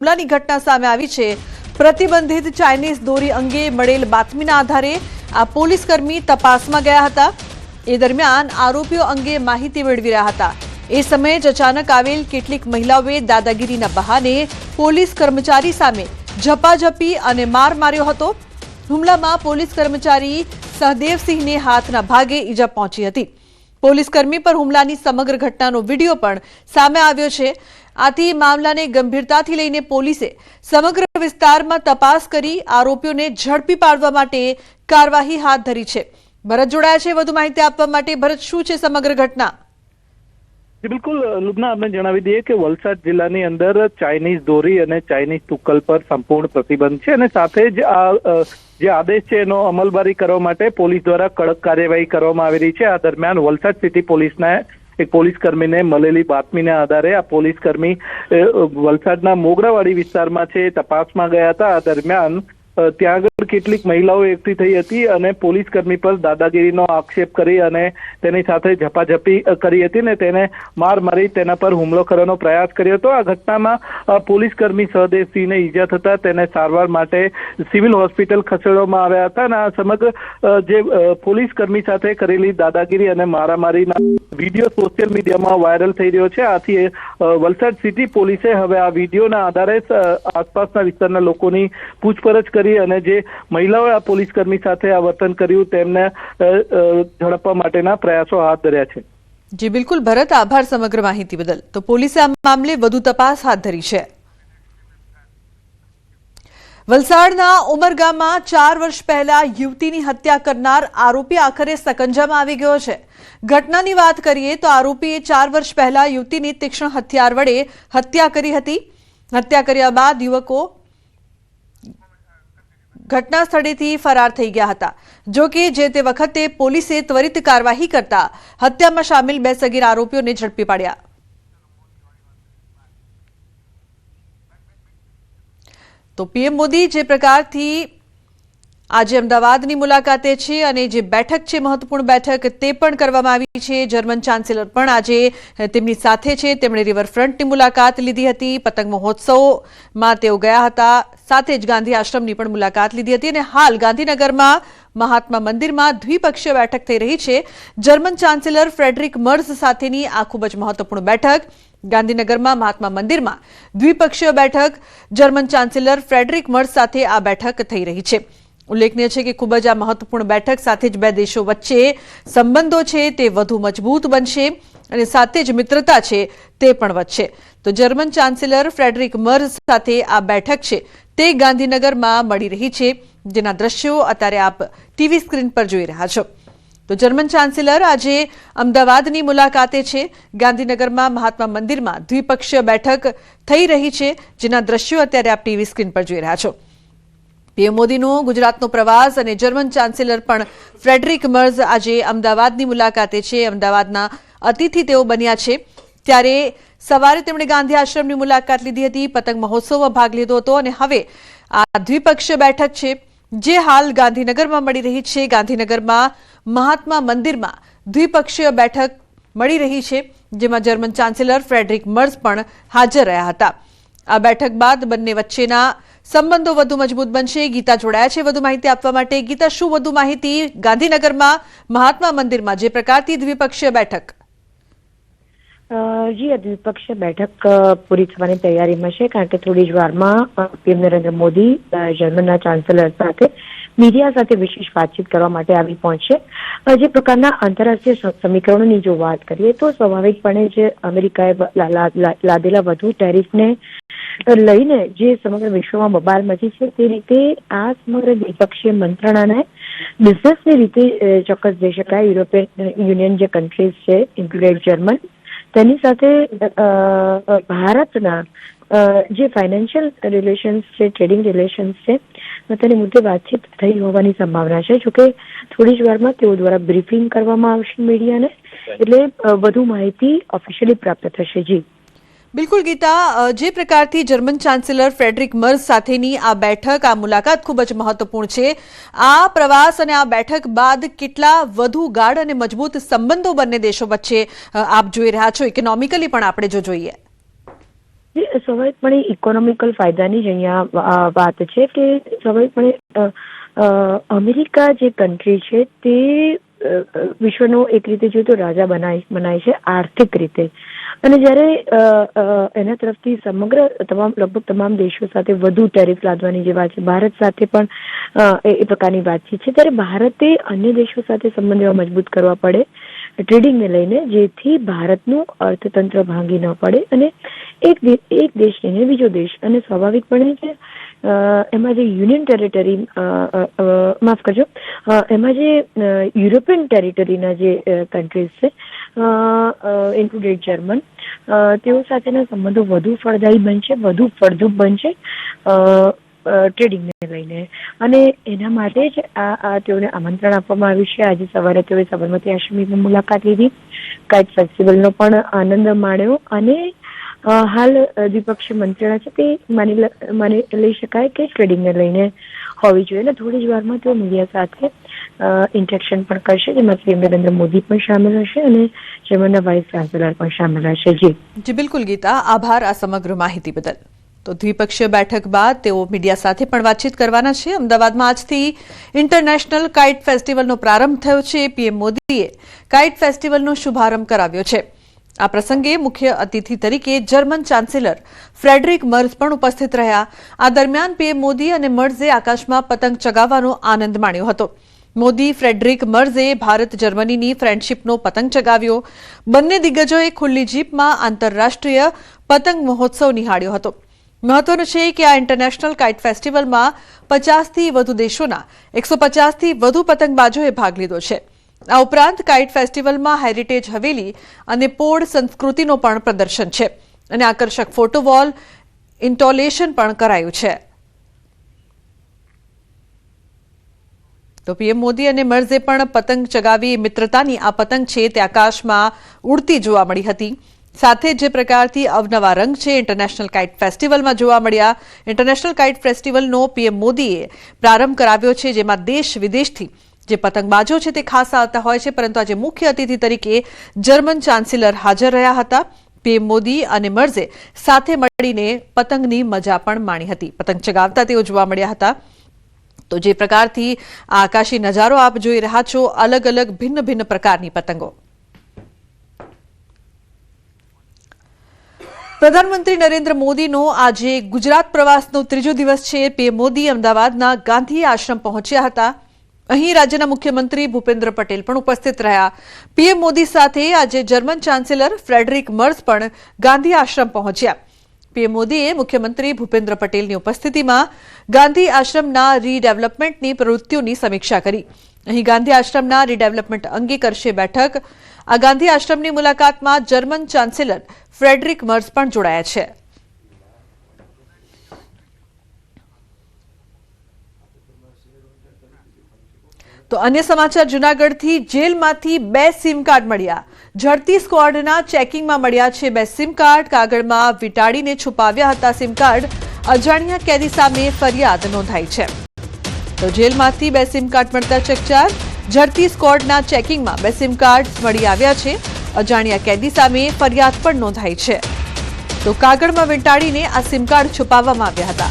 હુમલાની ઘટના સામે આવી છે। પ્રતિબંધિત ચાઇનીઝ દોરી અંગે મળેલ બાતમીના આધારે આ પોલીસ કર્મી તપાસમાં ગયા હતા। એ દરમિયાન આરોપીઓ અંગે માહિતી મેળવી રહ્યા હતા। એ સમયે જ અચાનક આવેલ કેટલીક મહિલાઓએ દાદાગીરીના બહાને પોલીસ કર્મચારી સામે ઝપાઝપી અને માર માર્યો હતો। હુમલામાં પોલીસ કર્મચારી સહદેવસિંહને હાથના ભાગે ઈજા પહોંચી હતી। પોલીસકર્મી પર હુમલાની સમગ્ર ઘટનાનો વિડીયો પણ સામે આવ્યો છે। આથી મામલાને ગંભીરતાથી લઈને પોલીસે સમગ્ર વિસ્તારમાં તપાસ કરી આરોપીઓને ઝડપી પાડવા માટે કાર્યવાહી હાથ ધરી છે। ભરત જોડાયા છે વધુ માહિતી આપવા માટે। ભરત, શું છે સમગ્ર ઘટના? બિલકુલ લુબના, આપણે જણાવી દઈએ કે વલસાડ જિલ્લાની અંદર ચાઇનીઝ દોરી અને ચાઇનીઝ તુક્કલ પર સંપૂર્ણ પ્રતિબંધ છે અને સાથે જ આ જે આદેશ છે એનો અમલવારી કરવા માટે પોલીસ દ્વારા કડક કાર્યવાહી કરવામાં આવી રહી છે। આ દરમિયાન વલસાડ સિટી પોલીસના એક પોલીસકર્મીને મળેલી બાતમીના આધારે આ પોલીસકર્મી વલસાડના મોગરાવાડી વિસ્તારમાં છે તપાસમાં ગયા હતા। આ દરમિયાન ત્યાં આગળ કેટલીક મહિલાઓ એકઠી થઈ હતી અને પોલીસકર્મી પર દાદાગીરીનો આક્ષેપ કરી અને તેની સાથે ઝપાઝપી કરી હતી ને તેને માર મારી તેના પર હુમલો કરવાનો પ્રયાસ કર્યો હતો। આ ઘટનામાં પોલીસકર્મી સહદેવસિંહને ઈજા થતા તેને સારવાર માટે સિવિલ હોસ્પિટલ ખસેડવામાં આવ્યા હતા અને આ સમગ્ર જે પોલીસકર્મી સાથે કરેલી દાદાગીરી અને મારામારીના વિડીયો સોશિયલ મીડિયામાં વાયરલ થઈ રહ્યો છે। આથી વલસાડ સિટી પોલીસે હવે આ વિડીયોના આધારે આસપાસના વિસ્તારના લોકોની પૂછપરછ કરી અને જે મહિલાઓએ આ પોલીસકર્મી સાથે આ વર્તન કર્યું તેમને ઝડપવા માટેના પ્રયાસો હાથ ધર્યા છે। જી બિલકુલ ભરત, આભાર સમગ્ર માહિતી બદલ। તો પોલીસે આ મામલે વધુ તપાસ હાથ ધરી છે। વલસાડના ઉમરગામમાં 4 વર્ષ પહેલા યુવતીની હત્યા કરનાર આરોપી આખરે સકંજામાં આવી ગયો છે। ઘટનાની વાત કરીએ તો આરોપીએ 4 વર્ષ પહેલા યુવતીની તીક્ષ્ણ હથિયાર વડે હત્યા કરી હતી। હત્યા કર્યા બાદ યુવકો ઘટના સ્થળેથી ફરાર થઈ ગયા હતા। જો કે જે તે વખતે પોલીસે ત્વરિત કાર્યવાહી કરતા હત્યામાં સામેલ 2 સગીર આરોપીઓને ઝડપી પાડ્યા। તો પીએમ મોદી જે પ્રકારથી આજે અમદાવાદની મુલાકાતે છે અને જે બેઠક છે મહત્વપૂર્ણ બેઠક તે પણ કરવામાં આવી છે। જર્મન ચાન્સેલર પણ આજે તેમની સાથે છે। તેમણે રિવરફ્રન્ટની મુલાકાત લીધી હતી। પતંગ મહોત્સવમાં તેઓ ગયા હતા। સાથે જ ગાંધી આશ્રમની પણ મુલાકાત લીધી હતી અને હાલ ગાંધીનગરમાં મહાત્મા મંદિરમાં દ્વિપક્ષીય બેઠક થઈ રહી છે। જર્મન ચાન્સેલર ફ્રેડરિક મર્ઝ સાથેની આ ખૂબ જ મહત્વપૂર્ણ બેઠક ગાંધીનગરમાં મહાત્મા મંદિરમાં દ્વિપક્ષીય બેઠક જર્મન ચાન્સેલર ફ્રેડરિક મર્ઝ સાથે આ બેઠક થઈ રહી છે। ઉલ્લેખનીય છે કે ખૂબ જ આ મહત્વપૂર્ણ બેઠક સાથે જ 2 દેશો વચ્ચે સંબંધો છે તે વધુ મજબૂત બનશે અને સાથે જ મિત્રતા છે તે પણ વધશે। તો જર્મન ચાન્સેલર ફ્રેડરિક મર્ઝ સાથે આ બેઠક છે તે ગાંધીનગરમાં મળી રહી છે, જેના દ્રશ્યો અત્યારે આપ ટીવી સ્ક્રીન પર જોઈ રહ્યા છો। તો જર્મન ચાન્સેલર આજે અમદાવાદની મુલાકાતે છે। ગાંધીનગરમાં મહાત્મા મંદિરમાં દ્વિપક્ષીય બેઠક થઈ રહી છે, જેના દ્રશ્યો અત્યારે આપ ટીવી સ્ક્રીન પર જોઈ રહ્યા છો। પીએમ મોદીનો ગુજરાતનો પ્રવાસ અને જર્મન ચાન્સેલર પણ ફ્રેડરિક મર્ઝ આજે અમદાવાદની મુલાકાતે છે। અમદાવાદના અતિથિ તેઓ બન્યા છે। ત્યારે સવારે તેમણે ગાંધી આશ્રમની મુલાકાત લીધી હતી, પતંગ મહોત્સવમાં ભાગ લીધો હતો અને હવે આ દ્વિપક્ષીય બેઠક છે જે હાલ ગાંધીનગરમાં મળી રહી છે। ગાંધીનગરમાં મહાત્મા મંદિરમાં દ્વિપક્ષીય બેઠક મળી રહી છે, જેમાં જર્મન ચાન્સેલર ફ્રેડરિક મર્ઝ પણ હાજર રહ્યા હતા। આ બેઠક બાદ બંને વચ્ચેના સંબંધો વધુ મજબૂત બનશે। ગીતા જોડાયા છે વધુ માહિતી આપવા માટે। ગીતા, શું વધુ માહિતી ગાંધીનગરમાં મહાત્મા મંદિરમાં જે પ્રકારથી દ્વિપક્ષીય બેઠક? જી, આ દ્વિપક્ષીય બેઠક પૂરી થવાની તૈયારીમાં છે, કારણ કે થોડી જ વારમાં પીએમ નરેન્દ્ર મોદી જર્મનના ચાન્સેલર સાથે મીડિયા સાથે વિશેષ વાતચીત કરવા માટે આવી પહોંચશે। જે પ્રકારના આંતરરાષ્ટ્રીય સમીકરણોની જો વાત કરીએ તો સ્વાભાવિકપણે જે અમેરિકાએ લાદેલા વધુ ટેરિફને લઈને જે સમગ્ર વિશ્વમાં બબાલ મચી છે, તે રીતે આ સમગ્ર દ્વિપક્ષીય મંત્રણાને બિઝનેસની રીતે ચોક્કસ જઈ શકાય। યુરોપિયન યુનિયન જે કન્ટ્રીઝ છે ઇન્ક્લુડેડ જર્મન, તેની સાથે ભારતના જે ફાઇનાન્શિયલ રિલેશન્સ છે, ટ્રેડિંગ રિલેશન્સ છે, તેની મુદ્દે વાતચીત થઈ હોવાની સંભાવના છે। જોકે થોડી જ વારમાં તેઓ દ્વારા બ્રીફિંગ કરવામાં આવશે મીડિયાને, એટલે વધુ માહિતી ઓફિશિયલી પ્રાપ્ત થશે। જી બિલકુલ ગીતા, જે પ્રકારથી જર્મન ચાન્સેલર ફ્રેડરિક મર્ઝ સાથેની આ બેઠક, આ મુલાકાત ખૂબ જ મહત્વપૂર્ણ છે। આ પ્રવાસ અને આ બેઠક બાદ કેટલા વધુ ગાઢ અને મજબૂત સંબંધો બંને દેશો વચ્ચે આપ જોઈ રહ્યા છો, ઇકોનોમિકલી પણ આપણે જો જોઈએ? સ્વાભાવિકપણે ઇકોનોમિકલ ફાયદાની જ અહીંયા વાત છે કે સ્વાભાવિકપણે અમેરિકા જે કન્ટ્રી છે તે વિશ્વનો એક રીતે જોઈએ તો રાજા બનાય છે આર્થિક રીતે, અને જ્યારે એના તરફથી સમગ્ર લગભગ તમામ દેશો સાથે વધુ ટેરિફ લાદવાની જે વાત છે, ભારત સાથે પણ એ પ્રકારની વાતચીત છે, ત્યારે ભારતે અન્ય દેશો સાથે સંબંધ એવા મજબૂત કરવા પડે ટ્રેડિંગને લઈને, જેથી ભારતનું અર્થતંત્ર ભાંગી ન પડે અને એક દેશ લઈને બીજો દેશ, અને સ્વાભાવિકપણે જે એમાં જે યુનિયન ટેરિટરી માફ કરજો એમાં જે યુરોપિયન ટેરિટરીના જે કન્ટ્રીઝ છે ઇન્ક્લુડેડ જર્મન, તેઓ સાથેના સંબંધો વધુ ફળદાયી બનશે, વધુ ફળદ્રુપ બનશે ટ્રેડિંગને લઈને, અને એના માટે જ આ તેઓને આમંત્રણ આપવામાં આવ્યું છે. આજે સવારે તેઓએ સાબરમતી આશ્રમની મુલાકાત લીધી, કાઇટ ફેસ્ટિવલનો પણ આનંદ માણ્યો, અને હાલ દ્વિપક્ષીય મંત્રણા છે તે માની લઈ શકાય કે ટ્રેડિંગને લઈને હોવી જોઈએ, અને થોડી જ વારમાં તેઓ મીડિયા સાથે ઇન્ટરેક્શન પણ કરશે, જેમાં પીએમ નરેન્દ્ર મોદી પણ સામેલ હશે અને જર્મનના વાઇસ ચાન્સેલર પણ સામેલ હશે. જી બિલકુલ ગીતા, આભાર આ સમગ્ર માહિતી બદલ. તો દ્વિપક્ષીય બેઠક બાદ તેઓ મીડિયા સાથે પણ વાતચીત કરવાના છે. અમદાવાદમાં આજથી ઇન્ટરનેશનલ કાઇટ ફેસ્ટિવલનો પ્રારંભ થયો છે. પીએમ મોદીએ કાઇટ ફેસ્ટિવલનો શુભારંભ કરાવ્યો છે. આ પ્રસંગે મુખ્ય અતિથિ તરીકે જર્મન ચાન્સેલર ફ્રેડરિક મર્ઝ પણ ઉપસ્થિત રહ્યા. આ દરમિયાન પીએમ મોદી અને મર્ઝે આકાશમાં પતંગ ચગાવવાનો આનંદ માણ્યો હતો. મોદી ફ્રેડરિક મર્ઝે ભારત જર્મનીની ફ્રેન્ડશીપનો પતંગ ચગાવ્યો. બંને દિગ્ગજોએ ખુલ્લી જીપમાં આંતરરાષ્ટ્રીય પતંગ મહોત્સવ નિહાળ્યો હતો. મહત્વનું છે કે આ ઇન્ટરનેશનલ કાઇટ ફેસ્ટિવલમાં 50થી વધુ દેશોના 150થી વધુ પતંગબાજોએ ભાગ લીધો છે. આ ઉપરાંત કાઇટ ફેસ્ટિવલમાં હેરિટેજ હવેલી અને પોળ સંસ્કૃતિનો પણ પ્રદર્શન છે, અને આકર્ષક ફોટો વોલ ઇન્સ્ટોલેશન પણ કરાયું છે. તો પીએમ મોદી અને મર્ઝે પણ પતંગ ચગાવી. મિત્રતાની આ પતંગ છે તે આકાશમાં ઉડતી જોવા મળી હતી. સાથે જે પ્રકારથી અવનવા રંગ છે ઇન્ટરનેશનલ કાઇટ ફેસ્ટિવલમાં જોવા મળ્યા. ઇન્ટરનેશનલ કાઇટ ફેસ્ટિવલનો પીએમ મોદીએ પ્રારંભ કરાવ્યો છે, જેમાં દેશ વિદેશથી જે પતંગબાજો છે તે ખાસ આવતા હોય છે, પરંતુ આજે મુખ્ય અતિથિ તરીકે જર્મન ચાન્સેલર હાજર રહ્યા હતા. પીએમ મોદી અને મર્ઝે સાથે મળીને પતંગની મજા પણ માણી હતી. પતંગ ચગાવતા તેઓ જોવા મળ્યા હતા. તો જે પ્રકારથી આ આકાશી નજારો આપ જોઈ રહ્યા છો, અલગ અલગ ભિન્ન ભિન્ન પ્રકારની પતંગો. પ્રધાનમંત્રી નરેન્દ્ર મોદીનો આજે ગુજરાત પ્રવાસનો ત્રીજો દિવસ છે. પીએમ મોદી અમદાવાદના ગાંધી આશ્રમ પહોંચ્યા હતા. અહીં રાજ્યના મુખ્યમંત્રી ભૂપેન્દ્ર પટેલ પણ ઉપસ્થિત રહ્યા. પીએમ મોદી સાથે આજે જર્મન ચાન્સેલર ફ્રેડરિક મર્ઝ પણ ગાંધી આશ્રમ પહોંચ્યા. પીએમ મોદીએ મુખ્યમંત્રી ભૂપેન્દ્ર પટેલની ઉપસ્થિતિમાં ગાંધી આશ્રમના રીડેવલપમેન્ટની પ્રવૃત્તિઓની સમીક્ષા કરી. અહીં ગાંધી આશ્રમના રીડેવલપમેન્ટ અંગે કરશે બેઠક. આ ગાંધી આશ્રમની મુલાકાતમાં જર્મન ચાન્સેલર ફ્રેડરિક મર્ઝ પણ જોડાયા છે. તો અન્ય સમાચાર, જૂનાગઢથી જેલમાંથી 2 સિમ કાર્ડ મળ્યા. ઝડપી સ્ક્વોડના ચેકિંગમાં મળ્યા છે 2 સિમ કાર્ડ. કાગળમાં વીંટાળીને છુપાવ્યા હતા સિમ કાર્ડ. અજાણ્યા કેદી સામે ફરિયાદ નોંધાઈ છે. તો જેલમાંથી 2 સિમ કાર્ડ મળતા ચકચાર. ઝડપી સ્ક્વોડના ચેકિંગમાં 2 સિમ કાર્ડ મળી આવ્યા છે. અજાણ્યા કેદી સામે ફરિયાદ પણ નોંધાઈ છે. તો કાગળમાં વીંટાળીને આ સિમ કાર્ડ છુપાવવામાં આવ્યા હતા.